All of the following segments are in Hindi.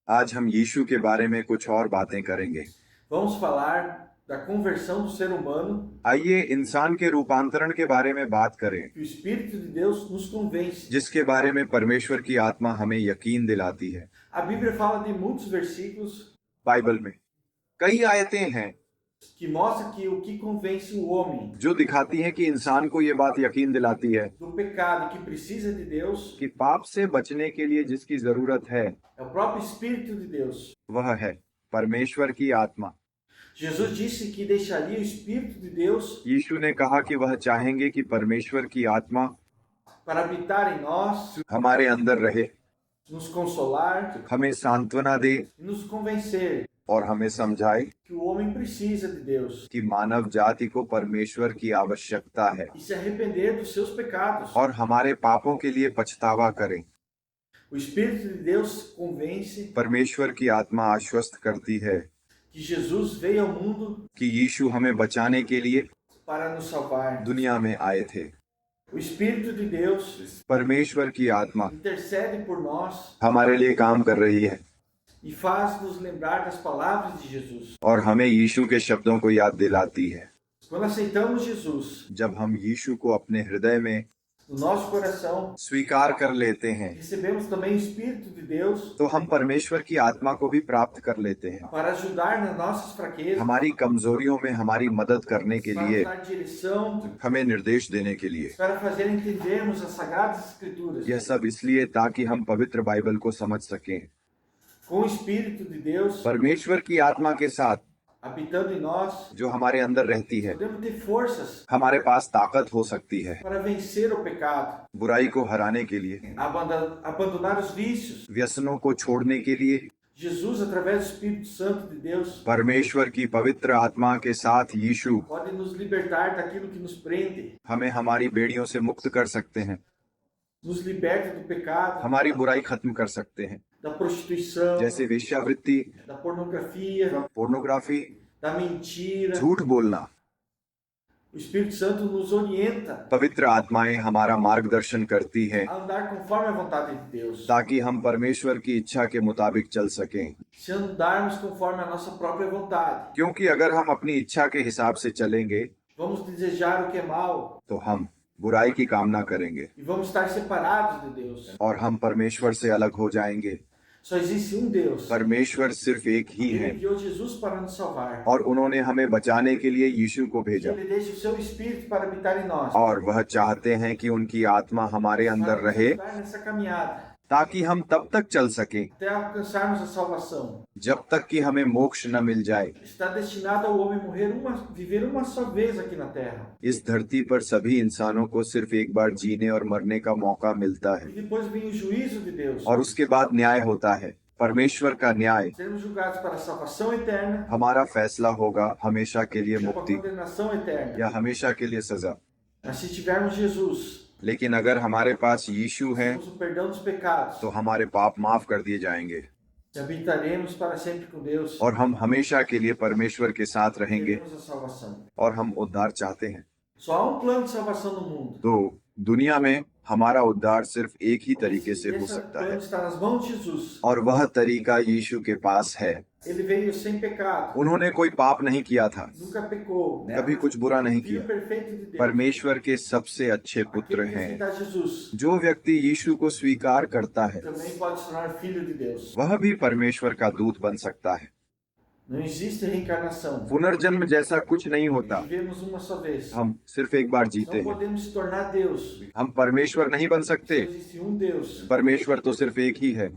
आज हम यीशु के बारे में कुछ और बातें करेंगे। Vamos falar da conversão do ser humano, आइए इंसान के रूपांतरण के बारे में बात करें, que o Espírito de Deus nos convence. जिसके बारे में परमेश्वर की आत्मा हमें यकीन दिलाती है। A Bíblia fala de muitos versículos Bible में कई आयतें हैं que mostram que o que convence o homem जो दिखाती हैं कि इंसान को ये बात यकीन दिलाती है do pecado que precisa de Deus कि पाप से बचने के लिए जिसकी जरूरत है é o próprio Espírito de Deus. वह है परमेश्वर की आत्मा। Jesus disse que deixaria o Espírito de Deus यीशु ने कहा कि वह चाहेंगे कि परमेश्वर की आत्मा para habitar em nós, हमारे अंदर रहे, nos consolar हमें सांत्वना दे e nos convencer और हमें समझाए que o homem precisa de Deus कि मानव जाति को परमेश्वर की आवश्यकता है e se arrepender dos seus pecados. और हमारे पापों के लिए पछतावा करें। O Espírito de Deus convence परमेश्वर की आत्मा आश्वस्त करती है que Jesus veio ao mundo कि यीशु हमें बचाने के लिए para nos salvar. दुनिया में आए थे। O Espírito de Deus परमेश्वर की आत्मा intercede por nós हमारे लिए काम कर रही है e faz nos lembrar das palavras de Jesus. और हमें यीशु के शब्दों को याद दिलाती है। Quando aceitamos Jesus जब हम यीशु को अपने हृदय में no nosso coração, स्वीकार कर लेते हैं recebemos também o Espírito de Deus तो हम परमेश्वर की आत्मा को भी प्राप्त कर लेते हैं। para ajudar nas nossas fraquezas, हमारी कमजोरियों में हमारी मदद करने के para लिए, nos dar direção, हमें निर्देश देने के लिए। para fazer entendermos as Sagradas Escrituras. यह सब इसलिए ताकि हम पवित्र बाइबल को समझ सकें। Com o Espírito de Deus परमेश्वर की आत्मा के साथ habitando em nós, जो हमारे अंदर रहती है, podemos ter forças हमारे पास ताकत हो सकती है para vencer o pecado, बुराई को हराने के लिए, abandonar os vícios. व्यसनों को छोड़ने के लिए। Jesus, através do Espírito Santo de Deus, परमेश्वर की पवित्र आत्मा के साथ यीशु pode nos libertar daquilo que nos prende, हमें हमारी बेड़ियों से मुक्त कर सकते हैं, nos liberta do pecado, हमारी बुराई खत्म कर सकते हैं, da prostituição, जैसे वेश्यावृत्ति, da pornografia, pornography, da mentira. झूठ बोलना। O Espírito Santo nos orienta पवित्र आत्माएं हमारा मार्गदर्शन करती हैं a andar conforme a vontade de Deus. ताकि हम परमेश्वर की इच्छा के मुताबिक चल सकें। Se andarmos conforme a nossa própria vontade, क्योंकि अगर हम अपनी इच्छा के हिसाब से चलेंगे vamos desejar o que é mal तो हम बुराई की कामना करेंगे e vamos estar separados de Deus. और हम परमेश्वर से अलग हो जाएंगे। Só existe um Deus. परमेश्वर सिर्फ एक ही Ele है enviou Jesus para nos salvar. और उन्होंने हमें बचाने के लिए यीशु को भेजा Ele deixa o seu Espírito para habitar em nós. और वह चाहते हैं कि उनकी आत्मा हमारे अंदर Para nos रहे ajudar nessa caminhada ताकि हम तब तक चल सकें até alcançarmos a salvação. जब तक कि हमें मोक्ष न मिल जाए। Está destinado ao homem viver uma só vez aqui na terra. इस धरती पर सभी इंसानों को सिर्फ एक बार जीने और मरने का मौका मिलता है E depois vem o juízo de Deus. और उसके बाद न्याय होता है, परमेश्वर का न्याय। Seremos julgados para a salvação eterna हमारा फैसला होगा हमेशा के लिए e para a मुक्ति condenação eterna. या हमेशा के लिए सजा। Mas se tivermos Jesus, लेकिन अगर हमारे पास यीशु है temos o perdão dos pecados, तो हमारे पाप माफ कर दिए जाएंगे e habitaremos para sempre com Deus. और हम हमेशा के लिए परमेश्वर के साथ रहेंगे Teremos a salvação. और हम उद्धार चाहते हैं। Só há plano de salvação no mundo. तो दुनिया में हमारा उद्धार सिर्फ एक ही तरीके से हो Esse सकता plano है está nas mãos de Jesus. और वह तरीका यीशु के पास है। Ele veio sem pecado, उन्होंने कोई पाप नहीं किया था, nunca pecou. कभी कुछ बुरा नहीं Filho किया, perfeito de Deus. परमेश्वर के सबसे अच्छे पुत्र Aquele que हैं। aceitar Jesus जो व्यक्ति यीशु को स्वीकार करता है também pode se tornar filho de Deus. वह भी परमेश्वर का दूत बन सकता है। Não existe reencarnação. पुनर्जन्म जैसा कुछ नहीं होता, Vivemos uma só vez. हम सिर्फ एक बार जीते Não हैं। podemos se tornar Deus. हम परमेश्वर नहीं बन Só सकते, existe um Deus. परमेश्वर तो सिर्फ एक ही है।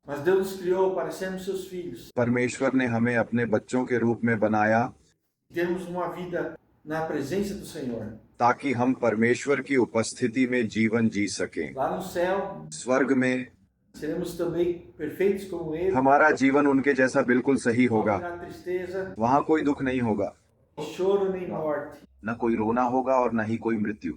Mas Deus nos criou para sermos seus filhos. परमेश्वर ने हमें अपने बच्चों के रूप में बनाया Termos uma vida na presença do Senhor. ताकि हम परमेश्वर की उपस्थिति में जीवन जी सकें। Lá no céu, स्वर्ग में seremos também perfeitos como Ele. हमारा जीवन उनके जैसा बिल्कुल सही Não होगा। haverá tristeza, वहाँ कोई दुख नहीं होगा, nem choro, nem morte. न कोई रोना होगा और न ही कोई मृत्यु।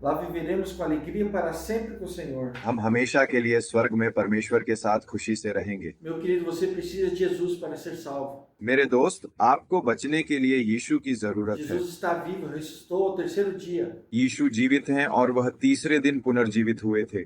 Lá viveremos com alegria para sempre com o Senhor. हम हमेशा के लिए स्वर्ग में परमेश्वर के साथ खुशी से रहेंगे। Meu querido, você precisa de Jesus para ser salvo. मेरे दोस्त, आपको बचने के लिए यीशु की जरूरत है। Jesus está vivo, ressuscitou ao terceiro dia. यीशु जीवित हैं और वह तीसरे दिन पुनर्जीवित हुए थे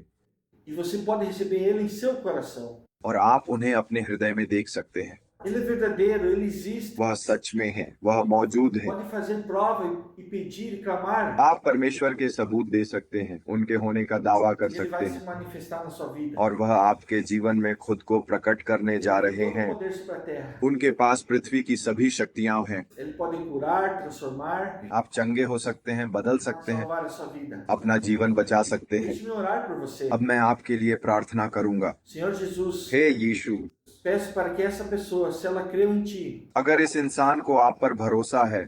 E você pode receber Ele em seu coração. और आप उन्हें अपने हृदय में देख सकते हैं। Ele é verdadeiro, ele existe. वह सच में है, वह मौजूद है। Pode fazer prova e pedir e clamar. आप परमेश्वर के सबूत दे सकते हैं, उनके होने का दावा कर Ele सकते vai se हैं manifestar na sua vida. और वह आपके जीवन में खुद को प्रकट करने जा Ele रहे tem todo o हैं। poder sobre a terra. उनके पास पृथ्वी की सभी शक्तियां हैं। Ele pode curar, transformar, आप चंगे हो सकते हैं, बदल सकते हैं, salvar a sua vida. अपना जीवन बचा सकते हैं। Deixe-me orar por você. अब मैं आपके लिए प्रार्थना करूंगा। Senhor Jesus, हे यीशु, peço para que essa pessoa, se ela creu em Ti, अगर इस इंसान को आप पर भरोसा है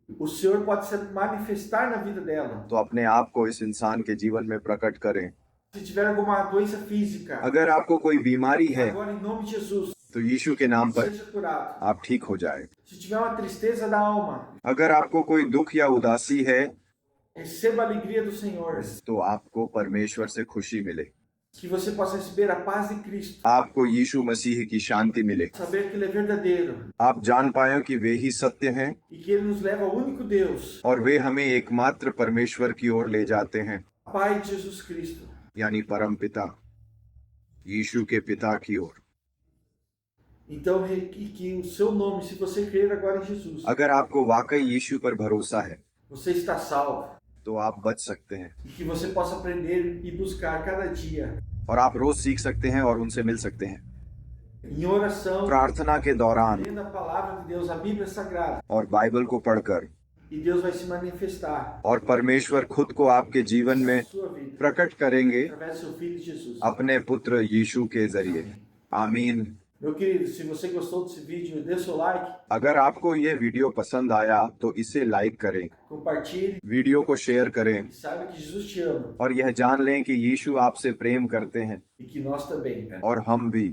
o Senhor pode se manifestar na vida dela. तो अपने आप को इस इंसान के जीवन में प्रकट करें। Se tiver alguma doença física, अगर आपको कोई बीमारी है agora em nome de Jesus, तो यीशु के नाम पर seja curado. आप ठीक हो जाए। Se tiver uma tristeza da alma, अगर आपको कोई दुख या उदासी है receba a alegria do Senhor. तो आपको परमेश्वर से खुशी मिले, Que você possa receber a paz de Cristo. आपको यीशु मसीह की शांति मिले, Saber que Ele é verdadeiro आप जान पाए कि वे ही सत्य हैं e que Ele nos leva ao único Deus, और वे हमें एकमात्र परमेश्वर की ओर ले जाते हैं, Pai de Jesus Cristo. यानी परम पिता, यीशु के पिता की ओर। Então, que o seu nome, se você crer agora em Jesus, अगर आपको वाकई यीशु पर भरोसा है você está salvo. तो आप बच सकते हैं E que você possa aprender e buscar cada dia, और आप रोज सीख सकते हैं और उनसे मिल सकते हैं em oração, प्रार्थना के दौरान lendo a palavra de Deus, a Bíblia Sagrada. और बाइबल को पढ़कर, E Deus vai se manifestar और परमेश्वर खुद को आपके जीवन में na sua vida, प्रकट करेंगे através do seu Filho Jesus. अपने पुत्र यीशु के जरिए। आमीन। Meu querido, se você gostou desse vídeo, dê seu like, अगर आपको ये वीडियो पसंद आया तो इसे लाइक करें, compartilhe वीडियो को शेयर करें e saiba que Jesus te ama और यह जान लें कि यीशु आपसे प्रेम करते हैं e que nós também. और हम भी।